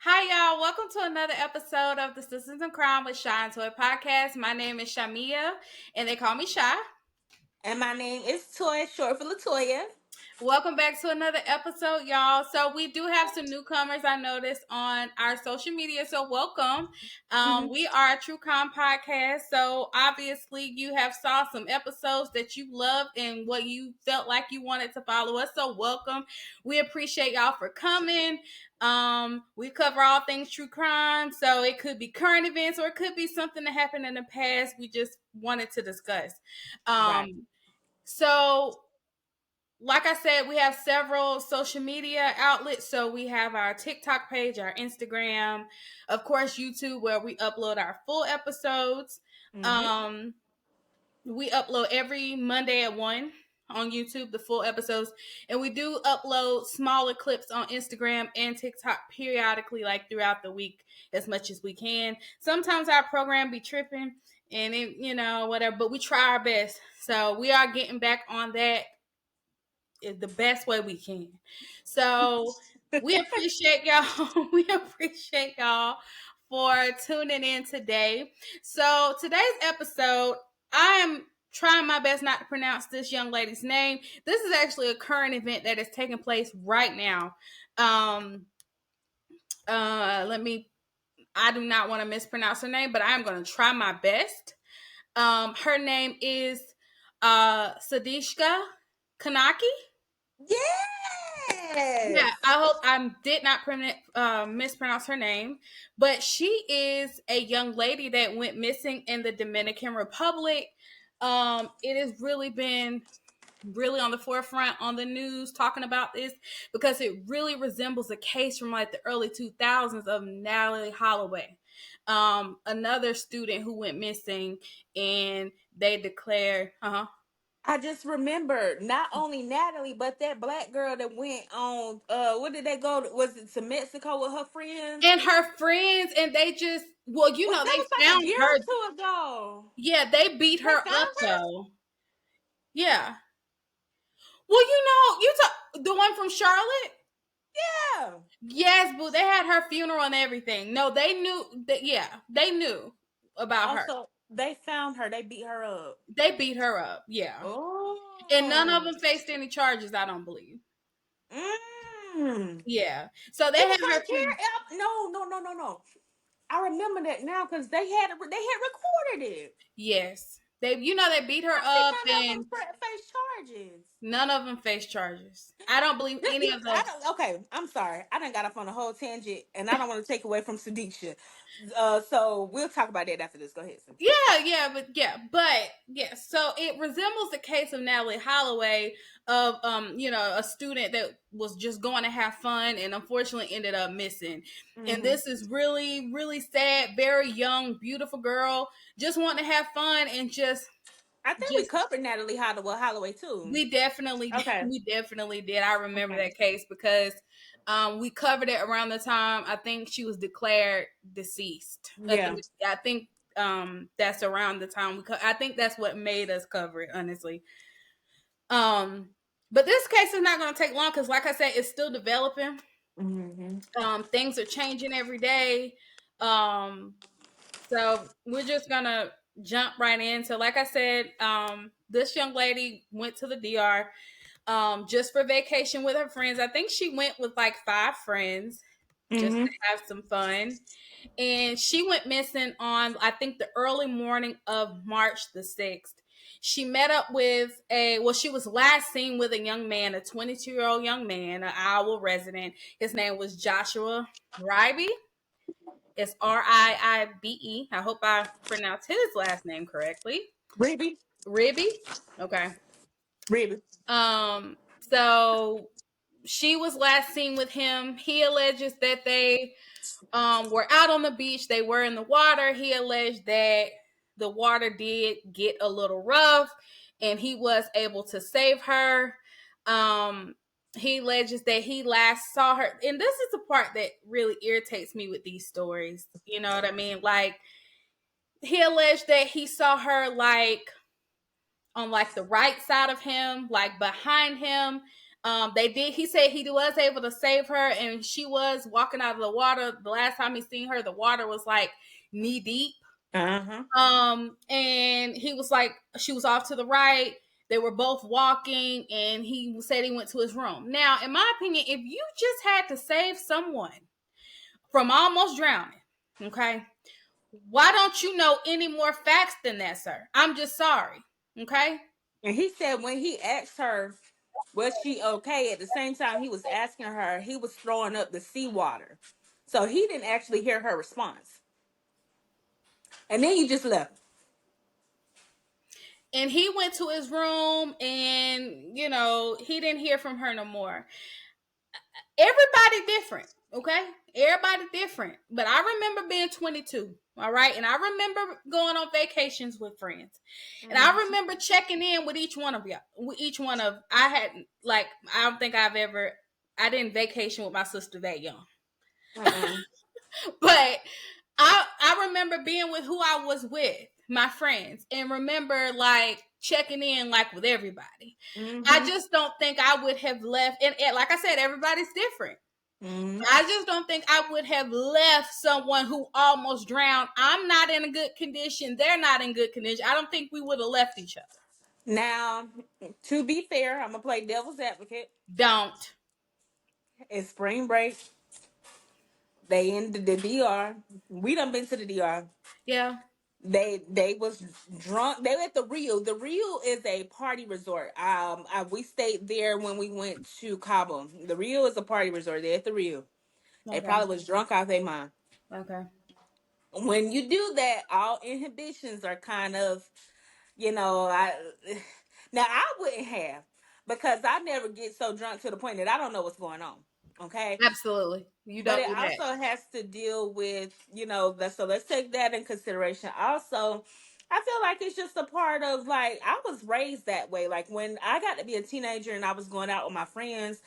Hi, y'all. Welcome to another episode of the Sisters in Crime with SistasinCrimewithShiandToy podcast. My name is Shamia, and they call me Shy. And my name is Toy, short for Latoya. Welcome back to another episode, y'all. So we do have some newcomers I noticed on our social media. So welcome. Mm-hmm. We are a true crime podcast. So obviously you have saw some episodes that you loved and what you felt like you wanted to follow us. So welcome. We appreciate y'all for coming. We cover all things true crime. So it could be current events or it could be something that happened in the past. We just wanted to discuss. Right. So like I said, we have several social media outlets. So we have our TikTok page, our Instagram, of course, YouTube, where we upload our full episodes. Mm-hmm. Um, we upload every Monday at 1 on YouTube, the full episodes. And we do upload smaller clips on Instagram and TikTok periodically, like throughout the week, as much as we can. Sometimes our program be tripping and it, whatever, but we try our best. So we are getting back on that the best way we can. So we appreciate y'all. We appreciate y'all for tuning in today. So today's episode, I am trying my best not to pronounce this young lady's name. This is actually a current event that is taking place right now. Let me. I do not want to mispronounce her name, but I am going to try my best. Her name is Sudiksha Konanki. Yeah, Yes. I hope I did not mispronounce her name, but she is a young lady that went missing in the Dominican Republic. It has really been really on the forefront on the news talking about this because it really resembles a case from like the early 2000s of Natalie Holloway, another student who went missing, and they declared, I just remembered not only Natalie, but that black girl that went on what did they go to, was it to Mexico with her friends? and her friends, and they just, well, That they was like a found year her. or two ago. Yeah, they beat They her found up her? though. Yeah. Well, you talk the one from Charlotte. Yeah. Yes, but they had her funeral and everything. No, they knew that. Yeah, they knew about her. Also, they found her. They beat her up. They beat her up. Yeah, and none of Oh. them faced any charges. I don't believe. Mm. Yeah, so they It had was like her funeral. here. No, no, no, no, no. I remember that now because they had recorded it. Yes, they beat her I think up, none of them and face charges. none of them faced charges. I don't believe any of I those. don't. Okay, I'm sorry. I done got off on a whole tangent, and I don't want to take away from Sudiksha. So we'll talk about that after this. Go ahead, sis. Yeah. So it resembles the case of Natalie Holloway of a student that was just going to have fun and unfortunately ended up missing. And Hmm. this is really, really sad, very young, beautiful girl, just wanting to have fun and I think we just covered Natalie Holloway too. Okay. we definitely did. I remember Okay. that case because we covered it around the time I think she was declared deceased. Yeah. I think that's around the time I think that's what made us cover it, honestly. Um, but this case is not going to take long because, like I said, it's still developing. Hmm. Things are changing every day. Um, so we're just gonna jump right in. So, like I said, this young lady went to the DR just for vacation with her friends. I think she went with like 5 friends just to Hmm. have some fun. And she went missing on, I think, the early morning of March the 6th. She met up with she was last seen with a young man, a 22-year-old young man, an Iowa resident. His name was Joshua Rybe. It's Riibe. I hope I pronounced his last name correctly. Ribby. Ribby. Okay. Ribby. So she was last seen with him. He alleges that they were out on the beach. They were in the water. He alleged that the water did get a little rough and he was able to save her. Um, he alleges that he last saw her. And this is the part that really irritates me with these stories. You know what I mean? Like, he alleged that he saw her like on like the right side of him, like behind him. He said he was able to save her, and she was walking out of the water. The last time he seen her, the water was like knee deep. Uh-huh. And he was like, she was off to the right. They were both walking, and he said he went to his room. Now, in my opinion, if you just had to save someone from almost drowning, okay, why don't you know any more facts than that, sir? I'm just sorry, okay? And he said when he asked her, was she okay? At the same time he was asking her, he was throwing up the seawater. So he didn't actually hear her response. And then you just left. And he went to his room, and he didn't hear from her no more. Everybody different, okay? Everybody different. But I remember being 22, all right? And I remember going on vacations with friends. And I Mm-hmm. remember checking in with each one of y'all. With each one of, I had, like, I don't think I didn't vacation with my sister that young. Mm-mm. But I remember being with who I was with, my friends, and remember like checking in like with everybody. I Mm-hmm. just don't think I would have left, and like I said, everybody's different. Mm-hmm. I just don't think I would have left someone who almost drowned. I'm not in a good condition. They're not in good condition. I don't think we would have left each other. Now, to be fair, I'm gonna play devil's advocate. Don't. It's spring break. They in the DR. We done been to the DR. Yeah. They was drunk. They were at the Rio. The Rio is a party resort. We stayed there when we went to Cabo. The Rio is a party resort. They're at the Rio. They Okay. probably was drunk out their mind. Okay. When you do that, all inhibitions are kind of, I now I wouldn't have, because I never get so drunk to the point that I don't know what's going on. Okay. Absolutely. You But don't it do that. also has to deal with, so let's take that in consideration. Also, I feel like it's just a part of, like, I was raised that way. Like when I got to be a teenager and I was going out with my friends,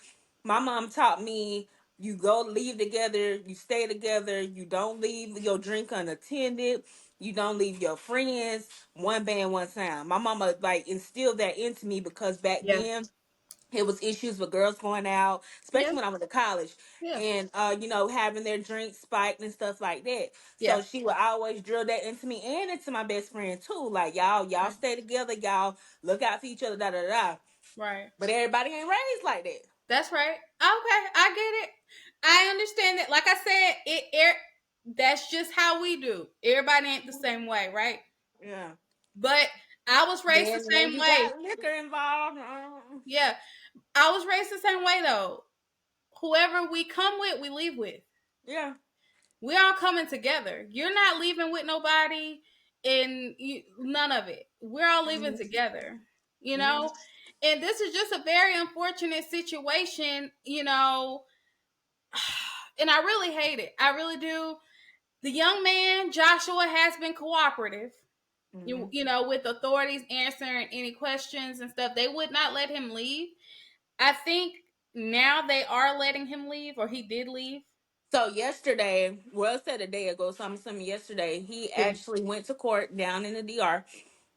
my mom taught me, you go leave together, you stay together, you don't leave your drink unattended, you don't leave your friends, one band, one sound. My mama like instilled that into me because back Yeah. then it was issues with girls going out, Yeah. especially when I went to college, Yeah. and having their drinks spiked and stuff like that. So Yeah. she would always drill that into me and into my best friend too. Like, y'all stay together, y'all look out for each other, da da da. Right. But everybody ain't raised like that. That's right. Okay, I get it. I understand that. Like I said, that's just how we do. Everybody ain't the same way, right? Yeah. But I was raised the Then when same you way. got liquor involved, Yeah, I was raised the same way though. Whoever we come with, we leave with. yeah. We all coming together. You're not leaving with nobody, and none of it. We're all leaving Mm-hmm. together. You Mm-hmm. know, and this is just a very unfortunate situation. And I really hate it. I really do. The young man, Joshua, has been cooperative, Mm-hmm. with authorities answering any questions and stuff. They would not let him leave. I think now they are letting him leave, or he did leave. So yesterday, well, it said a day ago, something yesterday, he Yeah. actually went to court down in the DR.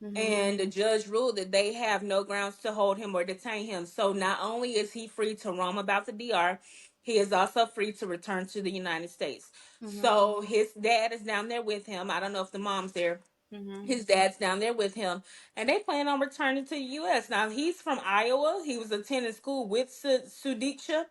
Mm-hmm. And the judge ruled that they have no grounds to hold him or detain him. So not only is he free to roam about the DR, he is also free to return to the United States. Mm-hmm. So his dad is down there with him. I don't know if the mom's there. Mm-hmm. His dad's down there with him, and they plan on returning to the U.S. Now he's from Iowa. He was attending school with Sudiksha,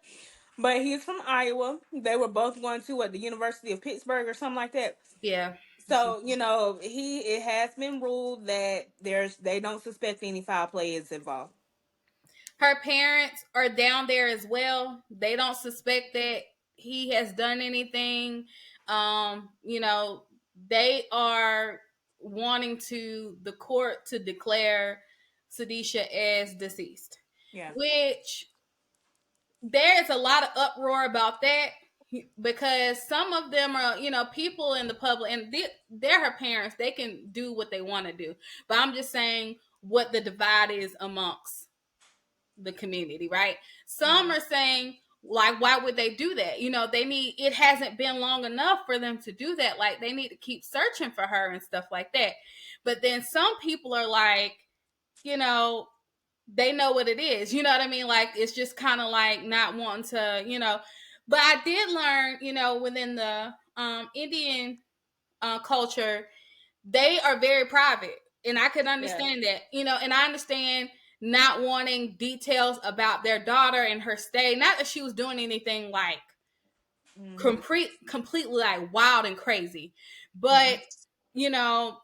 but he's from Iowa. They were both going to the University of Pittsburgh or something like that. Yeah. So it has been ruled that they don't suspect any foul play is involved. Her parents are down there as well. They don't suspect that he has done anything. They are wanting the court to declare Sudiksha as deceased, Yeah, which there is a lot of uproar about that, because some of them are, people in the public, and they're her parents. They can do what they want to do. But I'm just saying what the divide is amongst the community, right? Some mm-hmm. are saying, like, why would they do that? It hasn't been long enough for them to do that. Like, they need to keep searching for her and stuff like that. But then some people are like, you know, they know what it is. You know what I mean? Like it's just kind of like not wanting to, But I did learn, within the Indian culture, they are very private, and I could Yeah. understand that, and I understand not wanting details about their daughter and her stay. Not that she was doing anything like Mm-hmm. completely like wild and crazy, Mm-hmm. but you know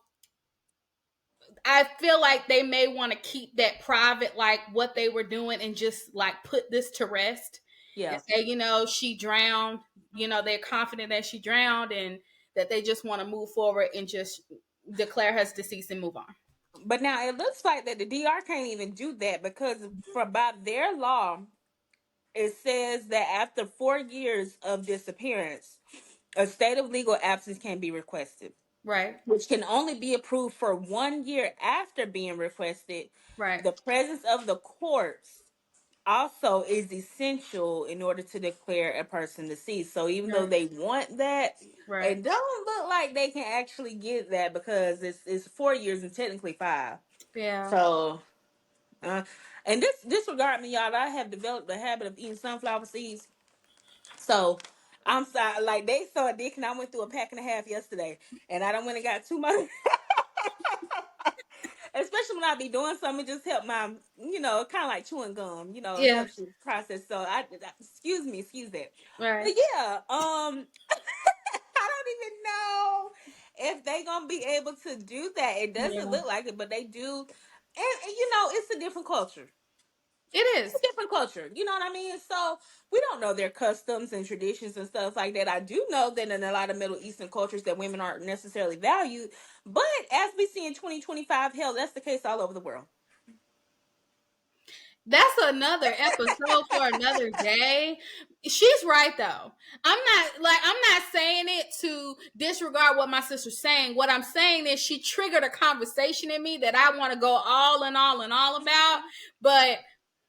I feel like they may want to keep that private, like what they were doing, and just like put this to rest and Yeah. say, she drowned. They're confident that she drowned, and that they just want to move forward and just declare her deceased and move on. But now it looks like that the DR can't even do that because for by their law, it says that after 4 years of disappearance, a state of legal absence can be requested, Right, which can only be approved for 1 year after being requested. right, The presence of the courts also is essential in order to declare a person deceased. So even though right, they want that, right. it don't look like they can actually get that because it's 4 years and technically five. Yeah, So uh, and this disregard me, y'all. I have developed the habit of eating sunflower seeds. So I'm sorry, like they saw a dick and I went through a pack and a half yesterday, and I don't went and got too much. Especially when I be doing something, it just help my, kind of like chewing gum, it yeah, helps you process. So excuse that. But right, yeah, I don't even know if they gonna be able to do that. It doesn't yeah. look like it, but they do, and it's a different culture. It It's a is. different culture. You know what I mean? So we don't know their customs and traditions and stuff like that. I do know that in a lot of Middle Eastern cultures that women aren't necessarily valued. But as we see in 2025, hell, that's the case all over the world. That's another episode for another day. She's right though. I'm not saying it to disregard what my sister's saying. What I'm saying is she triggered a conversation in me that I want to go all and all and all about. But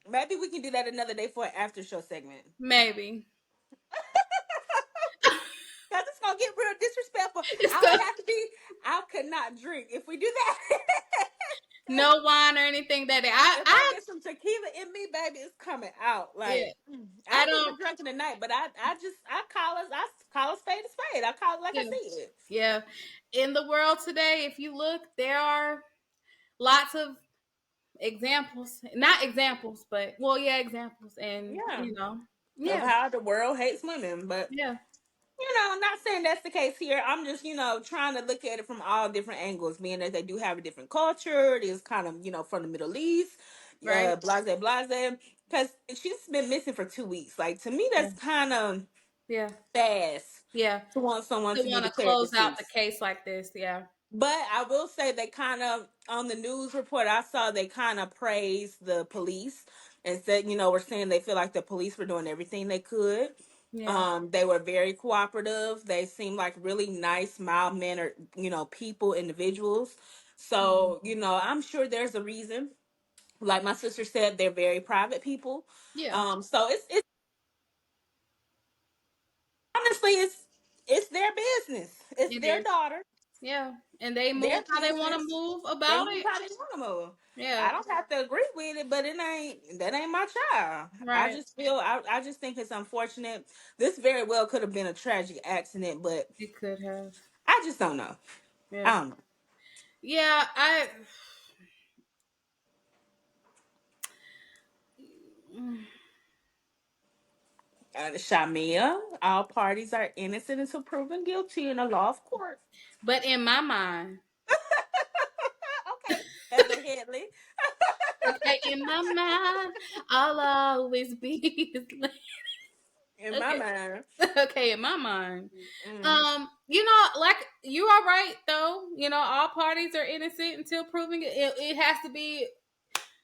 Maybe we can do that another day for an after show segment. maybe Cause it's gonna get real disrespectful. it's I would the have to be. I could not drink if we do that. no wine or anything that If I I get some tequila in me, baby, it's coming out. yeah, Like I I ain't don't even drinking tonight, but I call a spade a spade. I call it like I yeah, see it. yeah. In the world today, if you look, there are lots of examples, not examples, but well, yeah, examples, and Yeah, of yeah, how the world hates women, but yeah, I'm not saying that's the case here. I'm just trying to look at it from all different angles, being that they do have a different culture. It is kind of from the Middle East, right, blase blase. Because she's been missing for 2 weeks. Like to me, yeah, that's kind of yeah, fast yeah. to want someone To to be want to declared close out the deceased. case like this, yeah, But I will say they kind of on the news report I saw they kind of praised the police and said were saying they feel like the police were doing everything they could. yeah, They were very cooperative. They seemed like really nice, mild mannered people, individuals. mhm, So I'm sure there's a reason. Like my sister said, they're very private people. yeah. So it's honestly it's their business. It's It their is, daughter. yeah, and they Their move how they want to business. move They about move it, how they want to move. yeah, I don't have to agree with it, but that ain't my child. I right. just feel I just think it's unfortunate. This very well could have been a tragic accident, but It could have, I just don't know. yeah, I don't know. yeah. Shamia, all parties are innocent until proven guilty in a law of court. But in my mind, Okay, Heather Headley. okay, in my mind, I'll always be his lady. In my Okay, mind. okay, in my mind. Mm. Like you are right though. All parties are innocent until proven it has to be,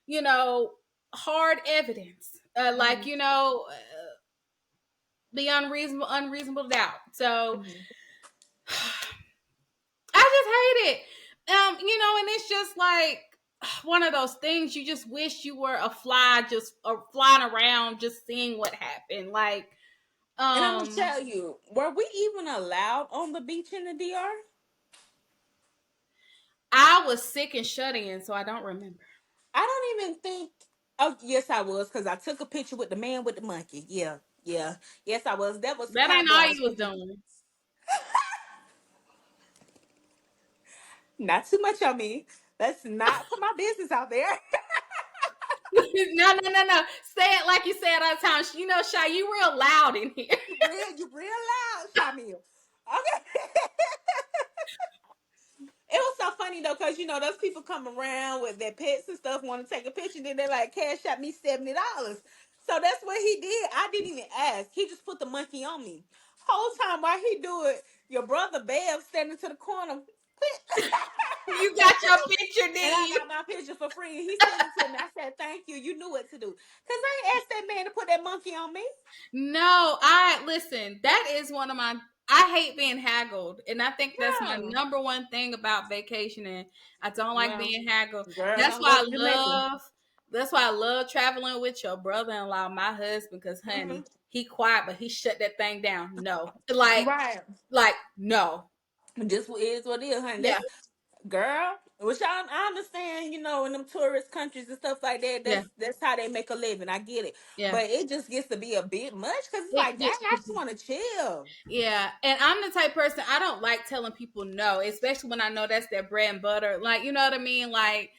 you know, hard evidence. Like Mm-hmm. the unreasonable doubt. So Mm-hmm. I just hate it. And it's just like one of those things you just wish you were a fly, just flying around, just seeing what happened. Like, And I'm gonna um, tell you, were we even allowed on the beach in the DR? I was sick and shut in, so I don't remember. I don't even think. Oh, yes, I was, because I took a picture with the man with the monkey. Yeah, yeah. Yes, I was. That was the That ain't cowboy all I was you was thinking. doing. Not too much on me. Let's not put my business out there. No, no, no, no. Say it like you say it all the time. You know, Shy, you real loud in here. You real loud, Shamil. Okay. It was so funny though, cause those people come around with their pets and stuff, want to take a picture, then they like cash out me $70. So that's what he did. I didn't even ask. He just put the monkey on me. Whole time while he do it, your brother Bev standing to the corner, You got your picture, and I did you? got my picture for free. And he sent it to me. I said, "Thank you. You knew what to do." Cause I ain't asked that man to put that monkey on me. No, I listen. That is one of my. I hate being haggled, and I think that's my Yeah. number one thing about vacationing. I don't like Well, being haggled. girl, That's don't go why I to Jamaica. love. That's why I love traveling with your brother-in-law, my husband, because honey, he quiet, but he shut that thing down. No, Right. like no, Just what is what it is, honey. yeah, That's girl. Which I understand, in them tourist countries and stuff like that. yeah, That's how they make a living. I get it, yeah. but it just gets to be a bit much because it's It like, dang, I get just want to chill. Yeah, and I'm the type of person I don't like telling people no, especially when I know that's their bread and butter. Like, you know what I mean? Like,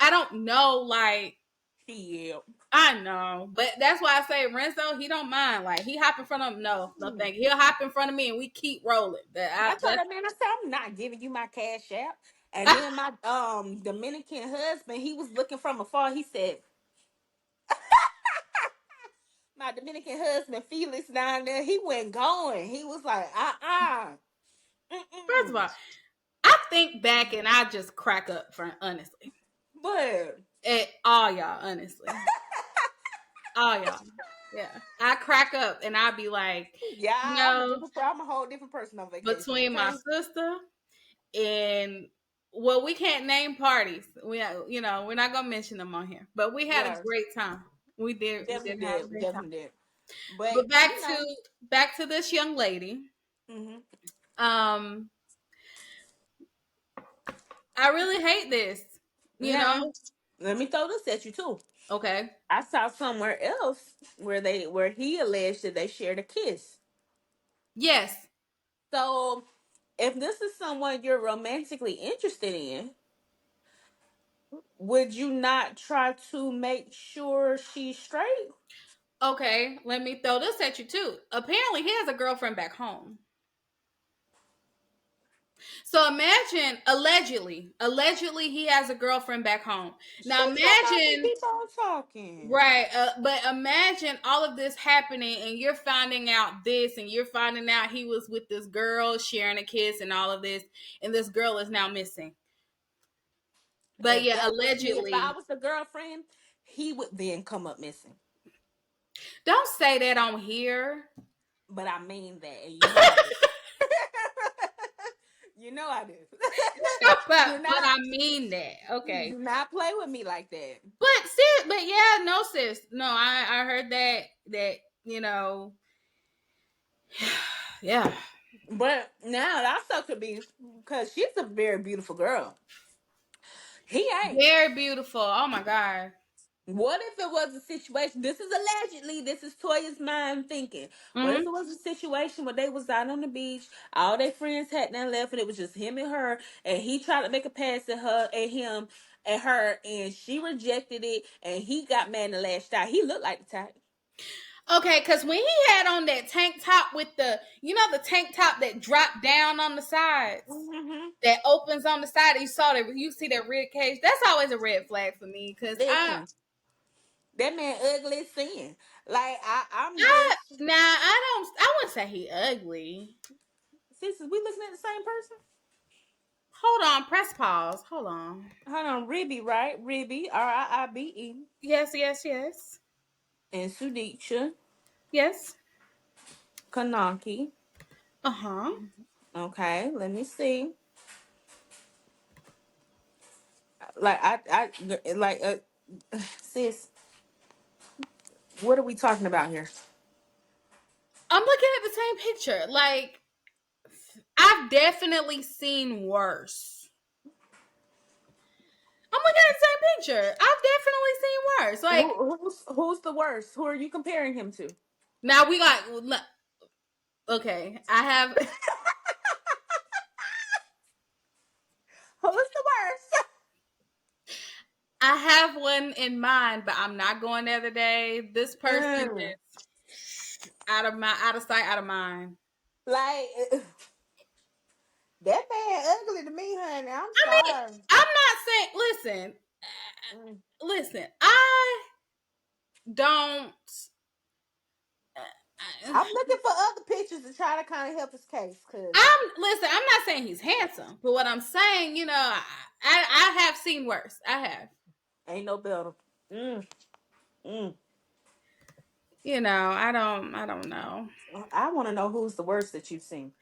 I don't know. Like, Yeah. I know, but that's why I say Renzo. He don't mind. Like, he hop in front of him. No, no, thank you. He'll hop in front of me, and we keep rolling. I told that man, I said, I'm not giving you my cash app. And That's then my Dominican husband, he was looking from afar. He said, my Dominican husband Felix down there, he went going. He was like, first of all, mm-mm. I think back and I just crack up for honestly. But At all y'all, honestly, all y'all. Yeah, I crack up and I be like, you yeah, know, I'm a whole different person on vacation. between my Okay. sister and well, we can't name parties. We're not gonna mention them on here. But we had a Yeah, great time. We did definitely have a did, great time. definitely did. But But back to this young lady. hmm Um, I really hate this. You now know? let me throw this at you too. Okay. I saw somewhere else where he alleged that they shared a kiss. Yes. So if this is someone you're romantically interested in, would you not try to make sure she's straight? Okay. Let me throw this at you too. Apparently, he has a girlfriend back home. So imagine, allegedly, he has a girlfriend back home. Now Shut your mouth and imagine. keep on talking. Right, but imagine all of this happening, and you're finding out this, and you're finding out he was with this girl sharing a kiss, and all of this, and this girl is now missing. But If yeah, that was me, if I allegedly, was the girlfriend, he would then come up missing. don't say that on here. But I mean that, and you know I do. You know I do. but do but I not mean that. Okay, do not play with me like that. but yeah, no, sis, no, I heard that you know, yeah, But now that also could be because she's a very beautiful girl. He ain't. very beautiful. Oh my god. What if it was a situation? This is allegedly. This is Toya's mind thinking. What if Hmm. it was a situation where they was out on the beach, all their friends had nothing left, and it was just him and her, and he tried to make a pass at her, at him, at her, and she rejected it, and he got mad and lashed out. He looked like the type. Okay, because when he had on that tank top with the tank top that dropped down on the sides, Mm-hmm. that opens on the side, you see that rib cage. That's always a red flag for me because Listen, that man ugly as sin. Like I'm I, just. nah, I wouldn't say he ugly. Sis, is we looking at the same person? Hold on, press pause. Hold on. Hold on, Ribby, right? Ribby, Riibe, Yes, yes, yes, and Sudiksha yes. Konanki. Uh huh. Okay, let me see. Like like sis, what are we talking about here? I'm looking at the same picture. Like I've definitely seen worse. I'm looking at the same picture. I've definitely seen worse. Like Who's the worst? Who are you comparing him to? now we got okay. Who's the worst? I have one in mind, but I'm not going there today. This person Mm, is out of sight, out of mind. like that man ugly to me, honey. I'm I mean, sorry. I'm not saying. Mm. Listen. I don't. I'm looking for other pictures to try to kind of help his case, cause I'm not saying he's handsome, but what I'm saying, I have seen worse. I have. ain't no better. Mm, mm. I don't know. I want to know who's the worst that you've seen.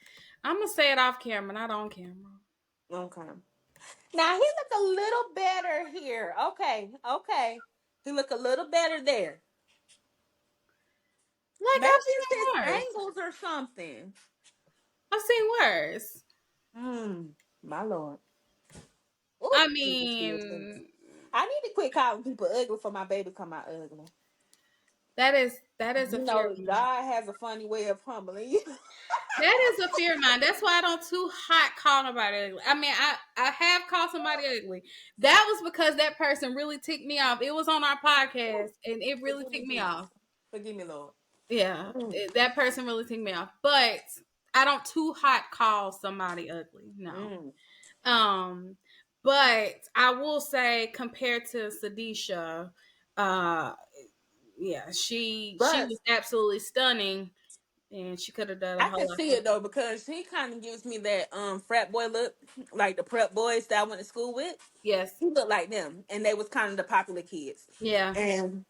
I'm gonna say it off camera, not on camera. Okay. Now he look a little better here. Okay, okay. He look a little better there. Like Maybe I've it's his seen worse. angles or something. I've seen worse. My lord. Oh, I Jesus, he is ugly. mean, I need to quit calling people ugly for my baby come out ugly. that is a You fear of know, mine. God has a funny way of humbling you. That is a fear of mine. That's why I don't too hot call nobody ugly. I mean, I have called somebody ugly. That was because that person really ticked me off. It was on our podcast, and it really Forgive me, ticked me Jesus. off. Forgive me, Lord. Yeah, Mm, that person really ticked me off. But I don't too hot call somebody ugly. No. mm. Um, but I will say compared to Sudiksha, uh, yeah, she But was absolutely stunning, and she could have done a I whole can lot see better. it though because he kind of gives me that frat boy look, like the prep boys that I went to school with. Yes, He looked like them, and they was kind of the popular kids. yeah, And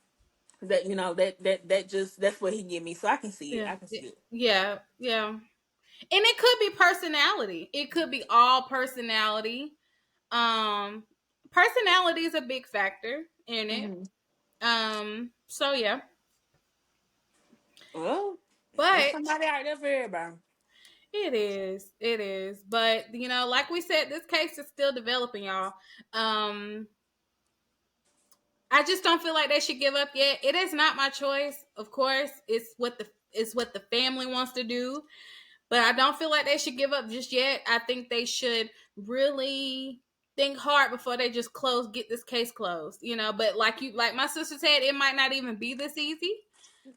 that that just that's what he give me. So I can see it. yeah, I can see it. yeah, yeah. And it could be personality. It could be all personality. Um, Personality is a big factor in it. Hmm. So yeah, Well, there's but somebody out there for everybody. it is. It is. But like we said, this case is still developing, y'all. Um I just don't feel like they should give up yet. It is not my choice, of course. It's what the family wants to do. But I don't feel like they should give up just yet. I think they should really think hard before they just get this case closed. But like my sister said, it might not even be this easy.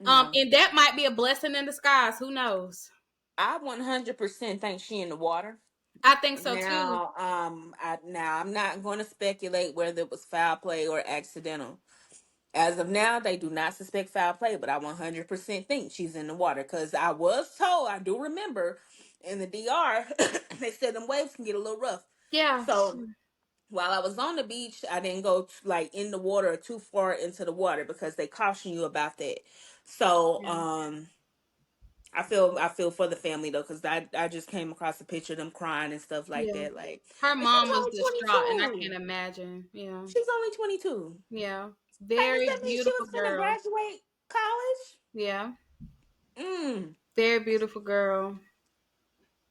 No, And that might be a blessing in disguise. Who knows? I 100% think she in the water. I think so too. Now, I'm not going to speculate whether it was foul play or accidental. As of now, they do not suspect foul play, but I 100% think she's in the water because I was told, I do remember in the DR, they said them waves can get a little rough. Yeah. So while I was on the beach, I didn't go like in the water or too far into the water because they caution you about that. So, Yeah. I feel for the family though because I just came across a picture of them crying and stuff like Yeah. that. Like, Her and she's mom was only distraught, and I can't 22. imagine. Yeah. She's only 22. Yeah. Like, does Very that mean she beautiful was gonna girl. graduate college? Yeah. Mm. Very beautiful girl.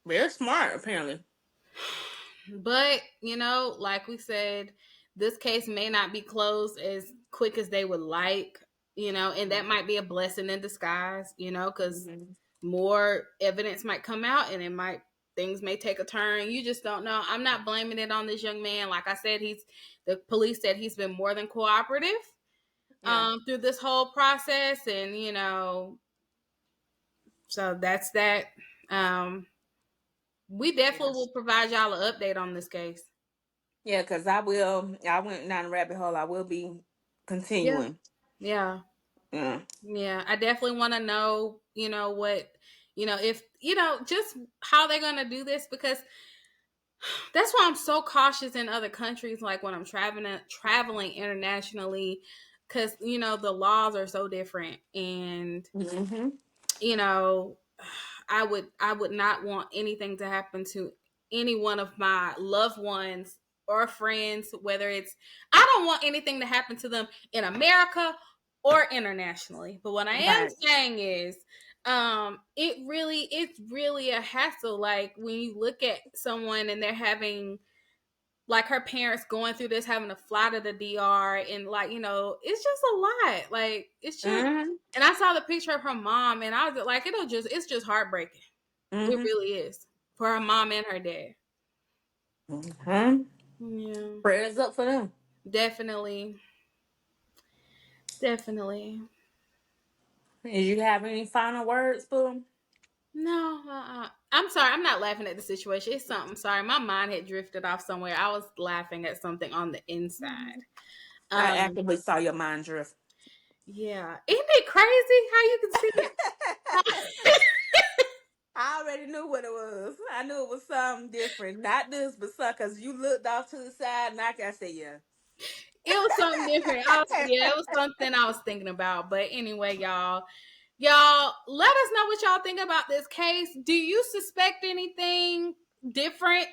Very smart, apparently. But, like we said, this case may not be closed as quick as they would like, and that might be a blessing in disguise, because Mm-hmm. more evidence might come out and things may take a turn. You just don't know. I'm not blaming it on this young man. Like I said, the police said he's been more than cooperative Yeah. through this whole process, and so that's that. Um, we Yeah. definitely will provide y'all an update on this case. Yeah, because I will. I went down the rabbit hole. I will be Yeah, continuing. yeah, Yeah. yeah. I definitely want to know, what, if just how they're gonna do this, because that's why I'm so cautious in other countries, like when I'm traveling internationally, because the laws are so different, and Mm-hmm. you know, I would not want anything to happen to any one of my loved ones or friends, whether it's I don't want anything to happen to them in America or internationally. But what I am Right. saying is it's really a hassle, like when you look at someone and they're having like her parents going through this, having to fly to the DR, and like, it's just a lot. Like, it's just, Mm-hmm. and I saw the picture of her mom, and I was like, it's just heartbreaking. It Mm-hmm. really is for her mom and her dad. Mm-hmm. Yeah, Prayers up for them. definitely, definitely. Did you have any final words, Boo? No, I'm sorry. I'm not laughing at the situation. It's something. Sorry, my mind had drifted off somewhere. I was laughing at something on the inside. I Um, actively saw your mind drift. yeah, isn't it crazy how you can see it? I already knew what it was. I knew it was something different. Not this, but some, because you looked off to the side and I said, yeah. It was something different. It was something I was thinking about. But anyway, y'all, let us know what y'all think about this case. Do you suspect anything different?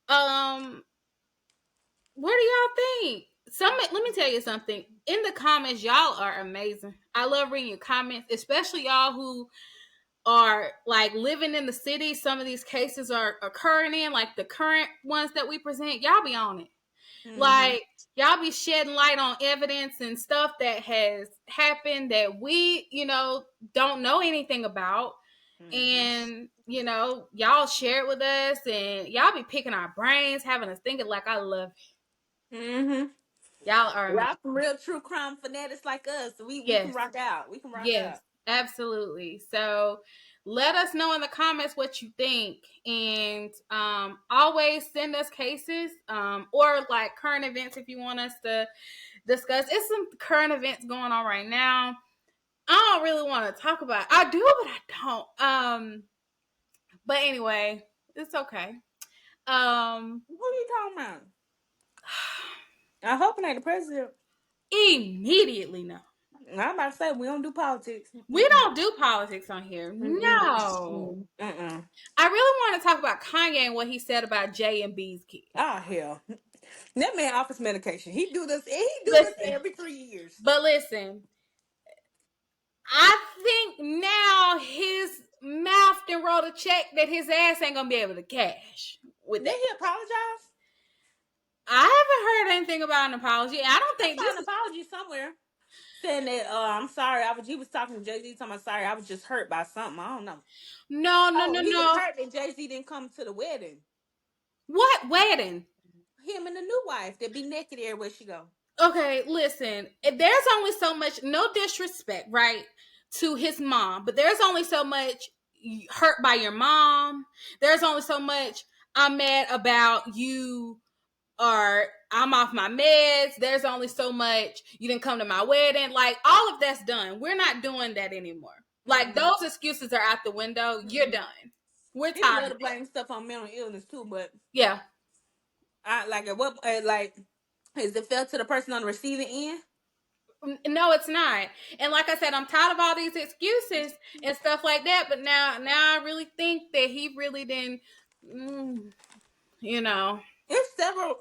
Um, what do y'all think? Let me tell you something. In the comments, y'all are amazing. I love reading your comments, especially y'all who are like living in the city. Some of these cases are occurring in, like the current ones that we present. Y'all be on it. Mm-hmm. Like, y'all be shedding light on evidence and stuff that has happened that we, don't know anything about. Mm-hmm. And, y'all share it with us, and y'all be picking our brains, having us thinking. Like, I love Mm-hmm. it. Y'all are amazing. Y'all some real true crime fanatics like us. We can Yes. rock out. We can rock Yes, out. absolutely. So let us know in the comments what you think, and always send us cases, or like current events if you want us to discuss. It's some current events going on right now. I don't really want to talk about it. I do, but I don't. But anyway, it's okay. Um, Who you talking about? I hope it ain't the president. Immediately no. I'm about to say we don't do politics. We Mm-mm. don't do politics on here. Mm-mm. No. Mm-mm. I really want to talk about Kanye and what he said about J and B's kid. Oh hell. That man offers medication. He do this. He do this Listen, every 3 years. but listen, I think now his mouth then wrote a check that his ass ain't gonna be able to cash with Did that. he apologize? I haven't heard anything about an apology. I don't I think saw this an is apology somewhere saying that I'm sorry. He was talking to Jay-Z talking about sorry, I was just hurt by something. I don't know. no, no, Oh, no, he was no. hurt that Jay-Z didn't come to the wedding. What wedding? Him and the new wife that be naked everywhere she go. Okay, listen. There's only so much. No disrespect, right, to his mom, but there's only so much hurt by your mom. There's only so much I'm mad about you, or I'm off my meds. There's only so much you didn't come to my wedding. Like, all of that's done. We're not doing that anymore. Like, Mm-mm. those excuses are out the window. You're Mm-mm. done. We're People tired love of to that. blame stuff on mental illness too, but Yeah. I like at what like is it felt to the person on the receiving end? No, it's not. And like I said, I'm tired of all these excuses and stuff like that. But now I really think that he really didn't, mm, you know. There's several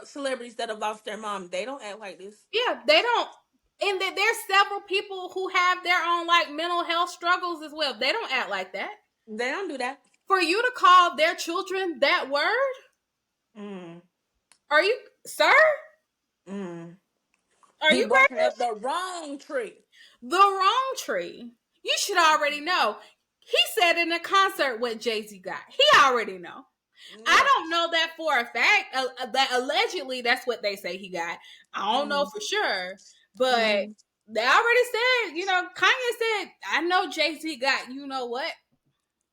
celebrities that have lost their mom. They don't act like this. Yeah, they don't. And that there's several people who have their own like mental health struggles as well. They don't act like that. They don't do that. For you to call their children that word, Mm. are you, sir? Mm. Are He you barking up crazy? the wrong tree. The wrong tree. You should already know. He said in a concert what Jay-Z got. He already know. I Yeah. don't know that for a fact. That allegedly that's what they say he got. I don't know Mm. for sure, but Mm. they already said. Kanye said, "I know Jay-Z got. You know what?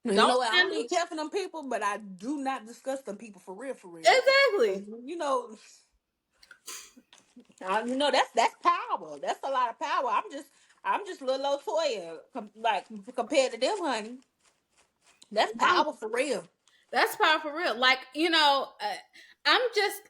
You Don't know what? I send don't them." even care for them people, but I do not discuss them people for real, for real. Exactly. You know, that's power. That's a lot of power. I'm just little old Toya, like compared to them, honey. That's No, power for real. that's powerful, for real. Like, I'm just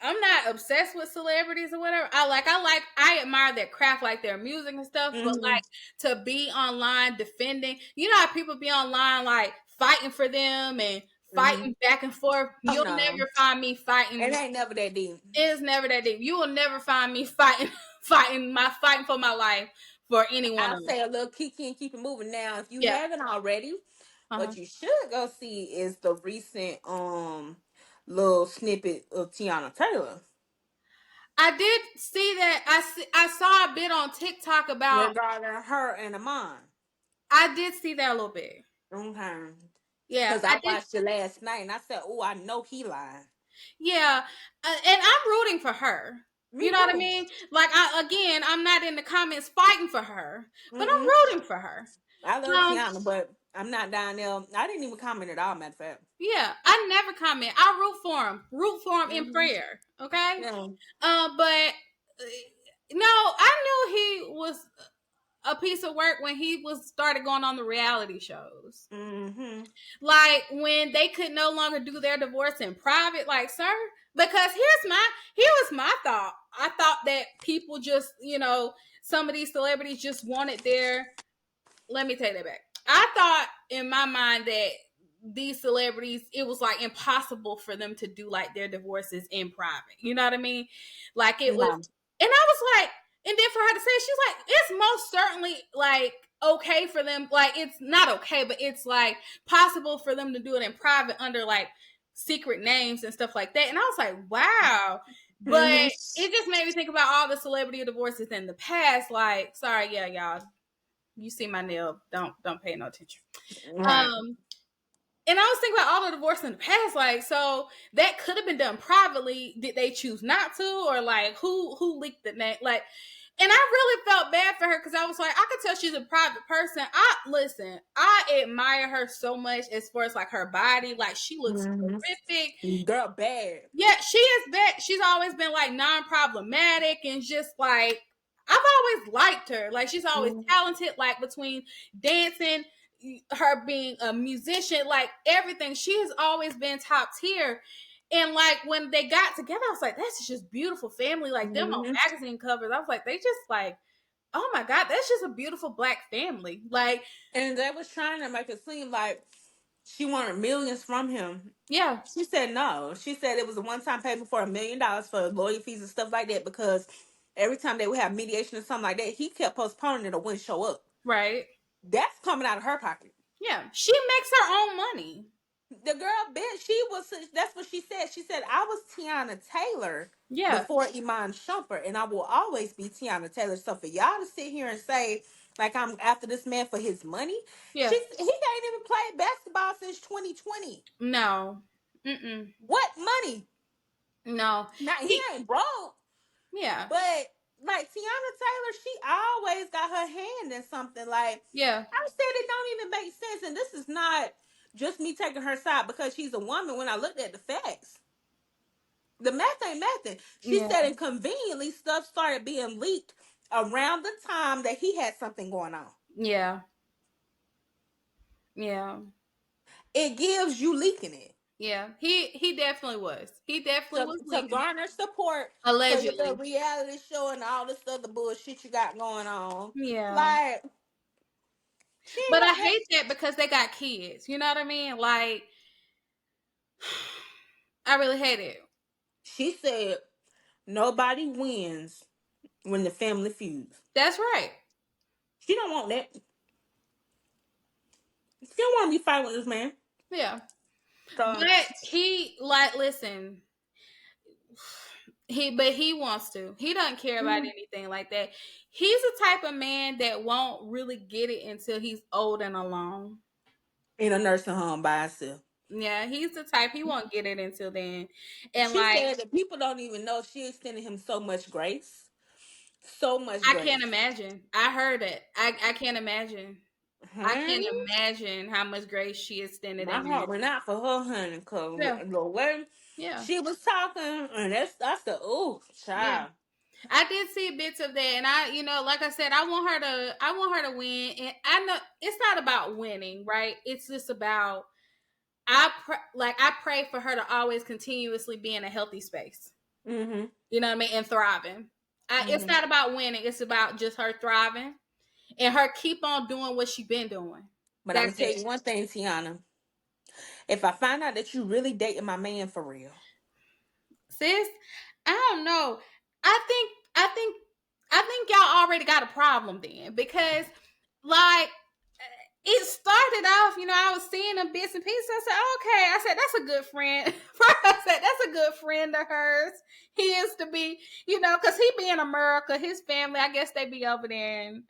I'm not obsessed with celebrities or whatever. I admire their craft, like their music and stuff, but Mm-hmm. like to be online defending, how people be online like fighting for them and Mm-hmm. fighting back and forth. Oh You'll no, never find me it fighting. ain't never that deep. It's never that deep. You will never find me fighting fighting for my life for anyone I'll else. say a little kiki and keep it moving. Now, if you Yeah. haven't already, Uh-huh. what you should go see is the recent little snippet of Tiana Taylor I did see that. I saw a bit on TikTok about. regarding her and Amon. I did see that a little bit. Okay. Yeah, Because I I did. watched it last night and I said, oh, I know he lying. Yeah, and I'm rooting for her. Me You know what I too. mean? Like, I'm not in the comments fighting for her, but I'm Mm-mm. rooting for her. I love Um, Tiana, but I'm not down there. I didn't even comment at all, matter of fact. yeah, I never comment. I root for him in Mm-hmm. prayer. Okay. Yeah. But no, I knew he was a piece of work when he was started going on the reality shows. Mm-hmm. Like when they could no longer do their divorce in private, like, sir, because here was my thought. I thought that people just, some of these celebrities just wanted their, let me take that back. I thought in my mind that these celebrities, it was like impossible for them to do like their divorces in private. You know what I mean? Like it was, No. and I was like, and then for her to say, she's like, it's most certainly like okay for them. Like it's not okay, but it's like possible for them to do it in private under like secret names and stuff like that. And I was like, wow. Mm-hmm. But it just made me think about all the celebrity divorces in the past. Like, sorry, yeah, y'all, you see my nail, don't pay no attention. Right. um and I was thinking about all the divorce in the past, like, so that could have been done privately. Did they choose not to, or like who leaked the name? Like, and I really felt bad for her because I was like, I could tell she's a private person. I admire her so much as far as like her body, like she looks terrific. Mm-hmm. Girl, bad. Yeah, she is bad. She's always been like non-problematic and just like I've always liked her. Like she's always Mm-hmm. talented, like between dancing, her being a musician, like everything. She has always been top tier. And like when they got together, I was like, that's just beautiful family. Like them on Mm-hmm. magazine covers. I was like, they just like, oh my God, that's just a beautiful black family. Like, And they was trying to make it seem like she wanted millions from him. yeah, She said no. She said it was a one-time payment for $1 million for lawyer fees and stuff like that because every time they would have mediation or something like that, he kept postponing it or wouldn't show up. right. That's coming out of her pocket. Yeah. She makes her own money. The girl, bitch, she was. That's what she said. She said, "I was Tiana Taylor Yeah. before Iman Shumpert, and I will always be Tiana Taylor." So for y'all to sit here and say like I'm after this man for his money, Yeah. he ain't even played basketball since 2020. No. Mm-mm. What money? No. Now he He, ain't broke, yeah. but like Tiana Taylor, she always got her hand in something. Like Yeah. I said, it don't even make sense, and this is not just me taking her side because she's a woman. When I looked at the facts. The math ain't mathing. She Yeah. said, and conveniently, stuff started being leaked around the time that he had something going on. Yeah. Yeah. It gives you leaking it Yeah. He definitely was. He definitely was to leaking. garner support for your little Allegedly. reality show and all this other bullshit you got going on. Yeah. Like, she ain't But I got that. hate that because they got kids. You know what I mean? Like, I really hate it. She said, nobody wins when the family feuds. That's right. She don't want that. She don't want to be fighting with this man. Yeah. So, But he like listen, he wants to. He doesn't care about mm, anything like that. He's the type of man that won't really get it until he's old and alone. in a nursing home by herself. Yeah, he's the type he won't get it until then. And She like said that people don't even know she extended him so much grace. So much I can't grace. imagine. I heard it. I can't imagine. I can't Honey, imagine how much grace she extended my in heart there. went out for her, honey, because Yeah, the way yeah, she was talking, and that's the, ooh, yeah. child. I did see bits of that, and like I said, I want her to win, and I know it's not about winning, right? It's just about I pray for her to always continuously be in a healthy space. Mm-hmm. You know what I mean, and thriving. It's Mm-hmm. not about winning; it's about just her thriving and her keep on doing what she been doing. But I'm That's going to tell it, you one thing, Tiana. If I find out that you really dating my man for real, sis. I don't know. I think I think I think y'all already got a problem then because like it started off, I was seeing them bits and pieces. I said, okay. I said, that's a good friend. I said, that's a good friend of hers. He is to be, because he be in America. His family, I guess they be over there. And,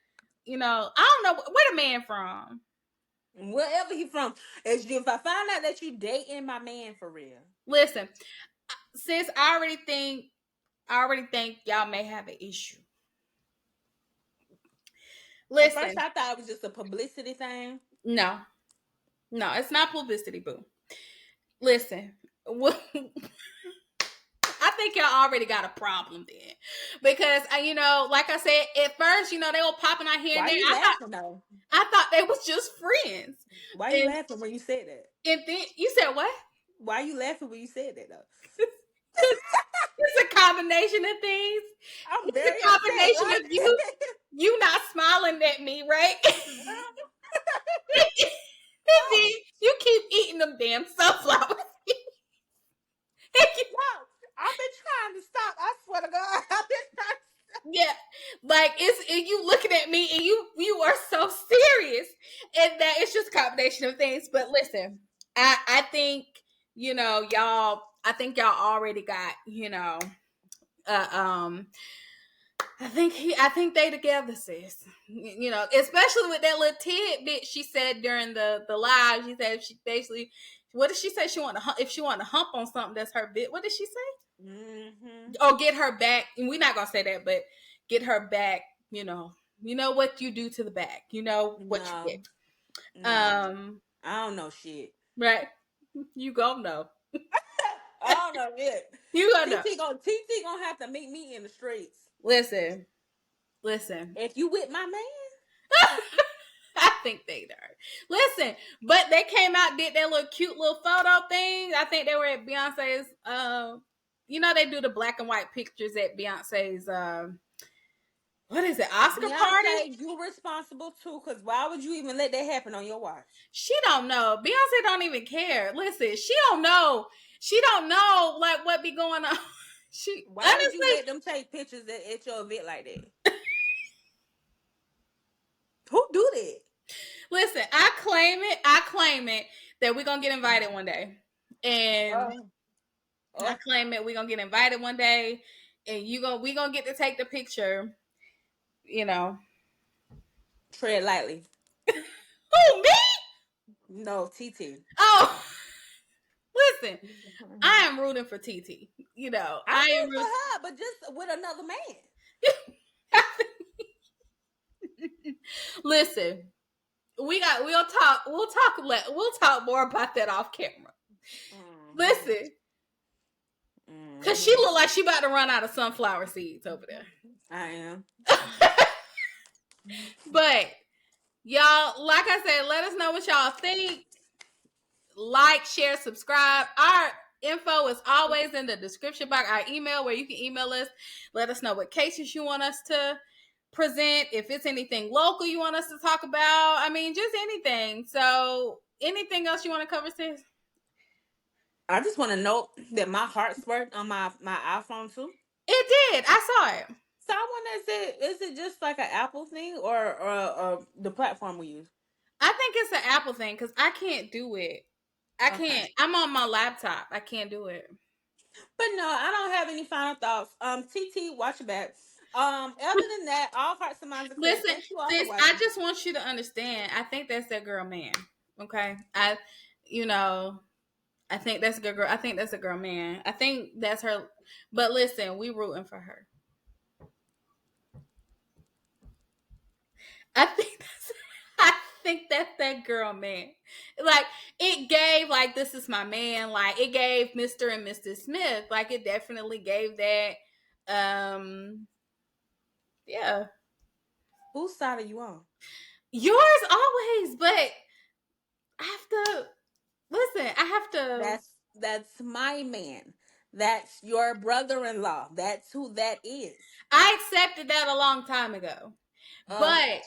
I don't know. Where the man from? Wherever he from. If I find out that you dating my man for real. Listen, sis, I already think y'all may have an issue. At first Listen, I thought it was just a publicity thing. no, it's not publicity, boo. Listen, I think y'all already got a problem then, because like I said at first, they were popping out here and Why there. you laughing though? I thought they was just friends. Why you laughing when you said that? And then you said what? Why you laughing when you said that though? It's a combination of things. I'm It's very a combination upset. of you not smiling at me, right? And then you keep eating them damn sunflowers. No, I've been trying to stop. I swear to God, I've been trying to stop. Yeah, like it's you looking at me and you are so serious, and that it's just a combination of things. But listen, I think y'all. I think y'all already got uh, I think they together, sis. Especially with that little tidbit she said during the live. She said she basically, what did she say? She want to if she want to hump on something that's her bit. What did she say? Mm-hmm. Or get her back. And we're not gonna say that, but get her back. You know what you do to the back. You know what you get. No, I don't know shit. Right. You gonna know. I don't know yet. You gonna know. TT gonna have to meet me in the streets. Listen. If you with my man, I think they are. Listen, but they came out, did that little cute little photo thing. I think they were at Beyonce's. They do the black and white pictures at Beyonce's. What is it? Oscar party? Beyonce, you responsible too. Cause why would you even let that happen on your watch? She don't know. Beyonce don't even care. Listen, she don't know. She don't know like what be going on. Why honestly, would you let them take pictures at your event like that? Who do that? Listen, I claim it that we're gonna get invited one day. And I claim it we're gonna get invited one day, and we gonna get to take the picture. Tread lightly. Who, me? No, TT. Oh, listen, I am rooting for TT. I am rooting for her, but just with another man. Listen, we'll talk more about that off camera. Listen, because she look like she about to run out of sunflower seeds over there. I am. But y'all, like I said, let us know what y'all think. Like, share, subscribe. Our info is always in the description box. Our email, where you can email us. Let us know what cases you want us to present. If it's anything local you want us to talk about. I mean, just anything. So, anything else you want to cover, sis? I just want to note that my heart's worked on my iPhone too. It did. I saw it. So I wonder, is it just like an Apple thing or the platform we use? I think it's an Apple thing because I can't do it. I can't. I'm on my laptop. I can't do it. But no, I don't have any final thoughts. TT, watch your back. Other than that, all hearts and minds are clear. Listen, sis, I just want you to understand. I think that's that girl, man. Okay, I think that's a good girl. I think that's a girl, man. I think that's her. But listen, we rooting for her. I think that's that girl, man. Like, it gave, like, this is my man. Like, it gave Mr. and Mrs. Smith. Like, it definitely gave that. Yeah. Whose side are you on? Yours always, but I have to listen. I have to. That's my man. That's your brother-in-law. That's who that is. I accepted that a long time ago, but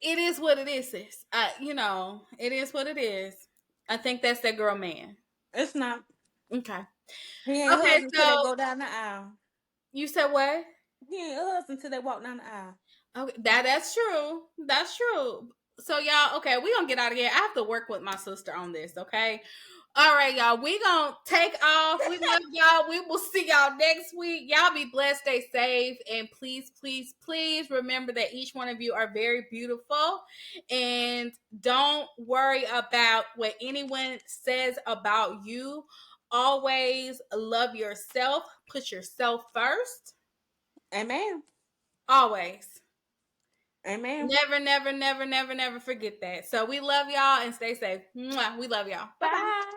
it is what it is, sis. It is what it is. I think that's that girl, man. It's not. Okay. He ain't husband until they go down the aisle. You said what? He ain't husband until they walk down the aisle. Okay, that's true. That's true. So y'all, okay, we gonna get out of here. I have to work with my sister on this, okay? All right, y'all. We gonna take off. We love y'all. We will see y'all next week. Y'all be blessed, stay safe, and please, please, please remember that each one of you are very beautiful. And don't worry about what anyone says about you. Always love yourself. Put yourself first. Amen. Always. Amen. Never, never, never, never, never forget that. So we love y'all and stay safe. Mwah. We love y'all. Bye bye. Bye.